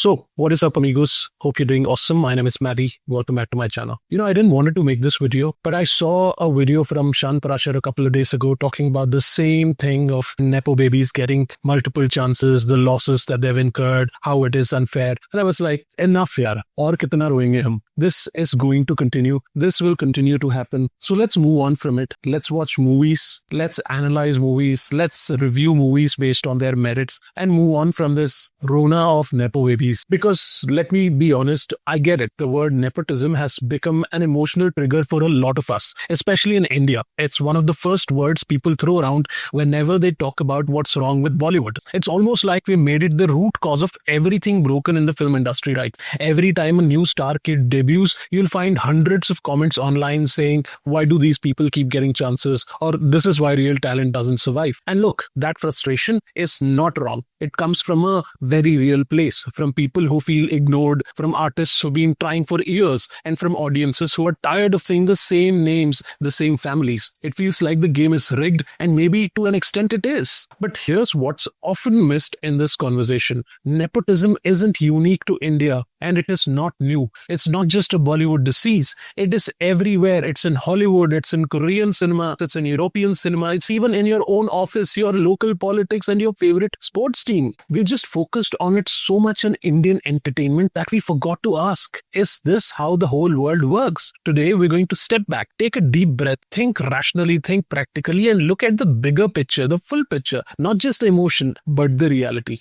So, what is up, amigos? Hope you're doing awesome. My name is Maddie. Welcome back to my channel. I didn't want to make this video, but I saw a video from Shan Parashar a couple of days ago talking about the same thing of Nepo babies getting multiple chances, the losses that they've incurred, how it is unfair. And I was like, enough, yaar. Aur kitna roenge hum? This is going to continue. This will continue to happen. So let's move on from it. Let's watch movies. Let's analyze movies. Let's review movies based on their merits and move on from this Rona of Nepo babies. Because let me be honest, I get it. The word nepotism has become an emotional trigger for a lot of us, especially in India. It's one of the first words people throw around whenever they talk about what's wrong with Bollywood. It's almost like we made it the root cause of everything broken in the film industry, right? Every time a new star kid debuts, you'll find hundreds of comments online saying, why do these people keep getting chances? Or this is why real talent doesn't survive. And look, that frustration is not wrong. It comes from a very real place, from people who feel ignored, from artists who've been trying for years, and from audiences who are tired of seeing the same names, the same families. It feels like the game is rigged, and maybe to an extent it is. But here's what's often missed in this conversation. Nepotism isn't unique to India, and it is not new. It's not just a Bollywood disease. It is everywhere. It's in Hollywood, it's in Korean cinema, it's in European cinema, it's even in your own office, your local politics, and your favorite sports team. We've just focused on it so much in Indian entertainment that we forgot to ask, is this how the whole world works? Today, we're going to step back, take a deep breath, think rationally, think practically, and look at the bigger picture, the full picture, not just the emotion, but the reality.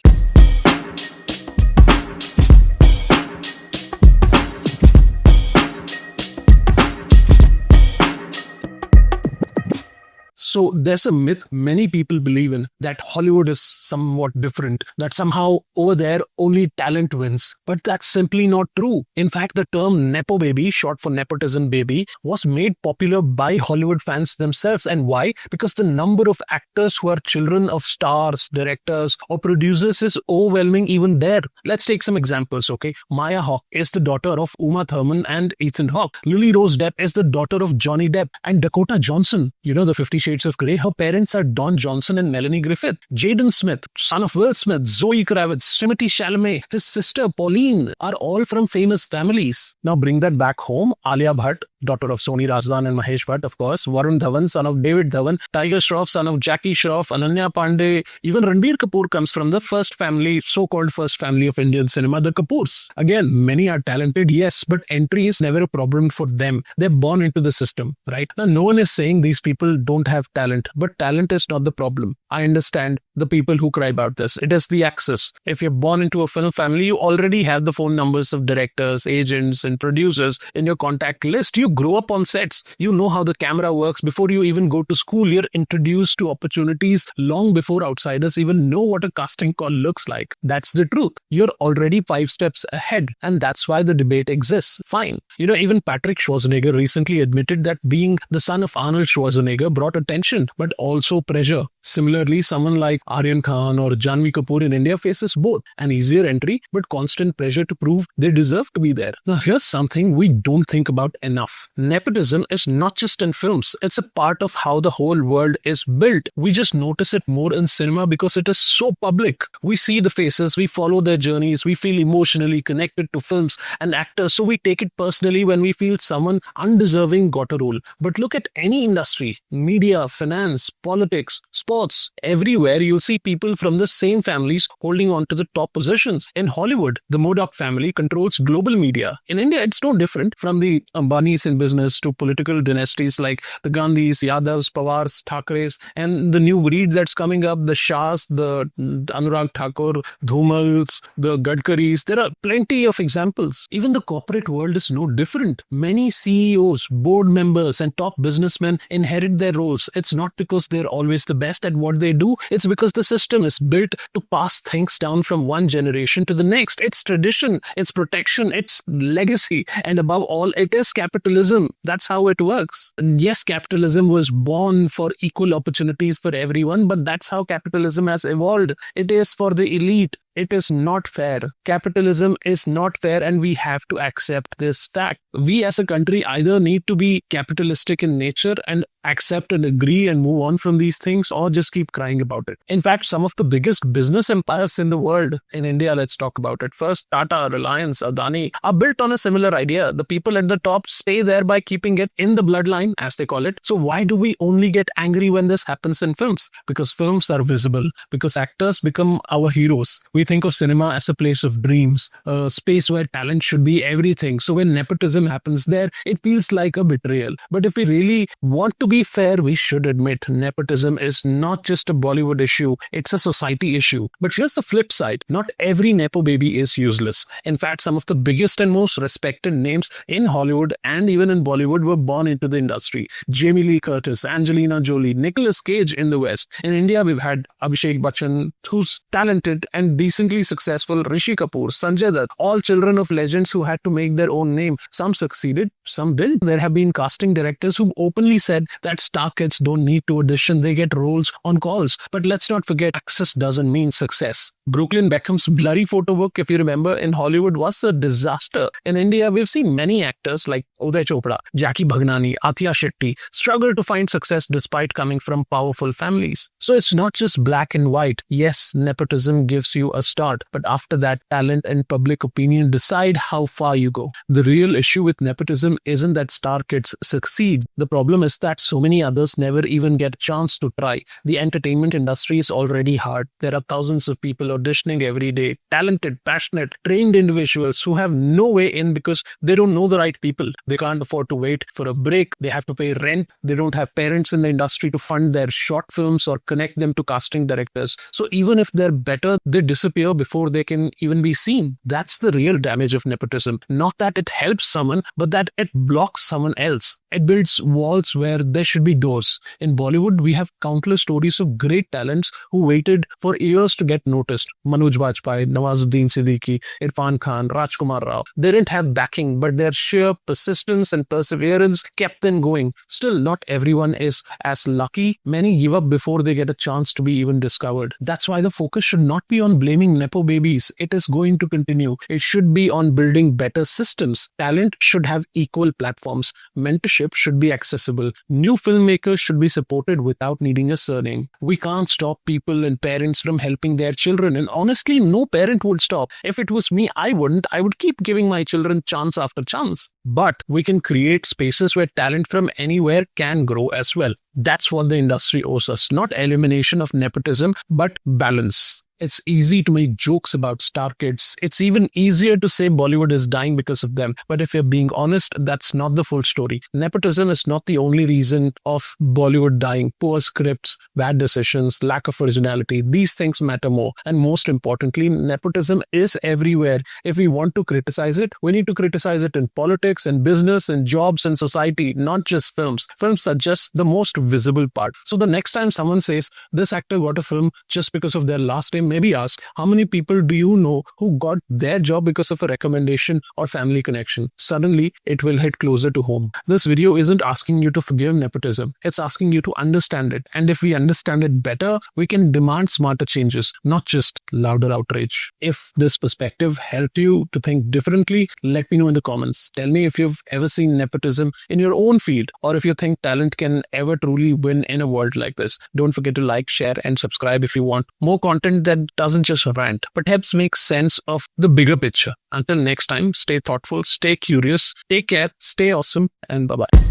So there's a myth many people believe in that Hollywood is somewhat different, that somehow over there only talent wins. But that's simply not true. In fact, the term Nepo baby, short for nepotism baby, was made popular by Hollywood fans themselves. And why? Because the number of actors who are children of stars, directors, or producers is overwhelming even there. Let's take some examples, okay? Maya Hawke is the daughter of Uma Thurman and Ethan Hawke. Lily Rose Depp is the daughter of Johnny Depp. And Dakota Johnson, the 50 Shades of Grey, her parents are Don Johnson and Melanie Griffith. Jaden Smith, son of Will Smith, Zoe Kravitz, Timothée Chalamet, his sister Pauline are all from famous families. Now bring that back home. Alia Bhatt, daughter of Soni Razdan and Mahesh Bhatt, of course. Varun Dhawan, son of David Dhawan. Tiger Shroff, son of Jackie Shroff. Ananya Panday. Even Ranbir Kapoor comes from the first family, so-called first family of Indian cinema, the Kapoors. Again, many are talented, yes, but entry is never a problem for them. They're born into the system, right? Now, no one is saying these people don't have talent, but talent is not the problem. I understand the people who cry about this. It is the access. If you're born into a film family, you already have the phone numbers of directors, agents, and producers in your contact list. You grow up on sets. You know how the camera works. Before you even go to school, you're introduced to opportunities long before outsiders even know what a casting call looks like. That's the truth. You're already 5 steps ahead, and that's why the debate exists. Fine. Even Patrick Schwarzenegger recently admitted that being the son of Arnold Schwarzenegger brought attention, but also pressure. Similarly, someone like Aryan Khan or Janhvi Kapoor in India faces both an easier entry, but constant pressure to prove they deserve to be there. Now, here's something we don't think about enough. Nepotism is not just in films. It's a part of how the whole world is built. We just notice it more in cinema because it is so public. We see the faces, we follow their journeys, we feel emotionally connected to films and actors, so we take it personally when we feel someone undeserving got a role. But look at any industry, media, finance, politics, sports, everywhere you'll see people from the same families holding on to the top positions. In Hollywood, the Murdoch family controls global media. In India, it's no different, from the Ambanis in business to political dynasties like the Gandhis, Yadavs, Pawars, Thakres, and the new breed that's coming up, the Shahs, the Anurag Thakur, Dhumals, the Gadkaris. There are plenty of examples. Even the corporate world is no different. Many CEOs, board members, and top businessmen inherit their roles. It's not because they're always the best at what they do. It's because the system is built to pass things down from one generation to the next. It's tradition, it's protection, it's legacy, and above all, it is capitalism. That's how it works. Yes, capitalism was born for equal opportunities for everyone, but that's how capitalism has evolved. It is for the elite. It is not fair. Capitalism is not fair, and we have to accept this fact. We as a country either need to be capitalistic in nature and accept and agree and move on from these things, or just keep crying about it. In fact, some of the biggest business empires in the world, in India, let's talk about it first. Tata, Reliance, Adani are built on a similar idea. The people at the top stay there by keeping it in the bloodline, as they call it. So why do we only get angry when this happens in films? Because films are visible, because actors become our heroes. We think of cinema as a place of dreams, a space where talent should be everything. So when nepotism happens there, it feels like a betrayal. But if we really want to be fair, we should admit nepotism is not just a Bollywood issue, it's a society issue. But here's the flip side. Not every Nepo baby is useless. In fact, some of the biggest and most respected names in Hollywood and even in Bollywood were born into the industry. Jamie Lee Curtis, Angelina Jolie, Nicolas Cage in the West. In India, we've had Abhishek Bachchan, who's talented and decently successful, Rishi Kapoor, Sanjay Dutt, all children of legends who had to make their own name. Some succeeded, some didn't. There have been casting directors who openly said that star kids don't need to audition, they get roles on calls. But let's not forget, success doesn't mean success. Brooklyn Beckham's blurry photo book, if you remember, in Hollywood was a disaster. In India, we've seen many actors like Uday Chopra, Jackie Bhagnani, Athiya Shetty struggle to find success despite coming from powerful families. So it's not just black and white. Yes, nepotism gives you a start, but after that, talent and public opinion decide how far you go. The real issue with nepotism isn't that star kids succeed. The problem is that so many others never even get a chance to try. The entertainment industry is already hard. There are thousands of people auditioning every day, talented, passionate, trained individuals who have no way in because they don't know the right people. They can't afford to wait for a break. They have to pay rent. They don't have parents in the industry to fund their short films or connect them to casting directors. So even if they're better, they disappear before they can even be seen. That's the real damage of nepotism. Not that it helps someone, but that it blocks someone else. It builds walls where there should be doors. In Bollywood, we have countless stories of great talents who waited for years to get noticed. Manoj Bajpayee, Nawazuddin Siddiqui, Irfan Khan, Rajkumar Rao. They didn't have backing, but their sheer persistence and perseverance kept them going. Still, not everyone is as lucky. Many give up before they get a chance to be even discovered. That's why the focus should not be on blaming Nepo babies. It is going to continue. It should be on building better systems. Talent should have equal platforms. Mentorship should be accessible. New filmmakers should be supported without needing a surname. We can't stop people and parents from helping their children. And honestly, no parent would stop. If it was me, I wouldn't. I would keep giving my children chance after chance. But we can create spaces where talent from anywhere can grow as well. That's what the industry owes us. Not elimination of nepotism, but balance. It's easy to make jokes about star kids. It's even easier to say Bollywood is dying because of them. But if you're being honest, that's not the full story. Nepotism is not the only reason of Bollywood dying. Poor scripts, bad decisions, lack of originality, these things matter more. And most importantly, nepotism is everywhere. If we want to criticize it, we need to criticize it in politics and business and jobs and society, not just films. Films are just the most visible part. So the next time someone says this actor got a film just because of their last name, maybe ask, how many people do you know who got their job because of a recommendation or family connection? Suddenly, it will hit closer to home. This video isn't asking you to forgive nepotism. It's asking you to understand it. And if we understand it better, we can demand smarter changes, not just louder outrage. If this perspective helped you to think differently, let me know in the comments. Tell me if you've ever seen nepotism in your own field, or if you think talent can ever truly win in a world like this. Don't forget to like, share, and subscribe if you want more content that doesn't just rant, but helps make sense of the bigger picture. Until next time, stay thoughtful, stay curious, take care, stay awesome, and bye-bye.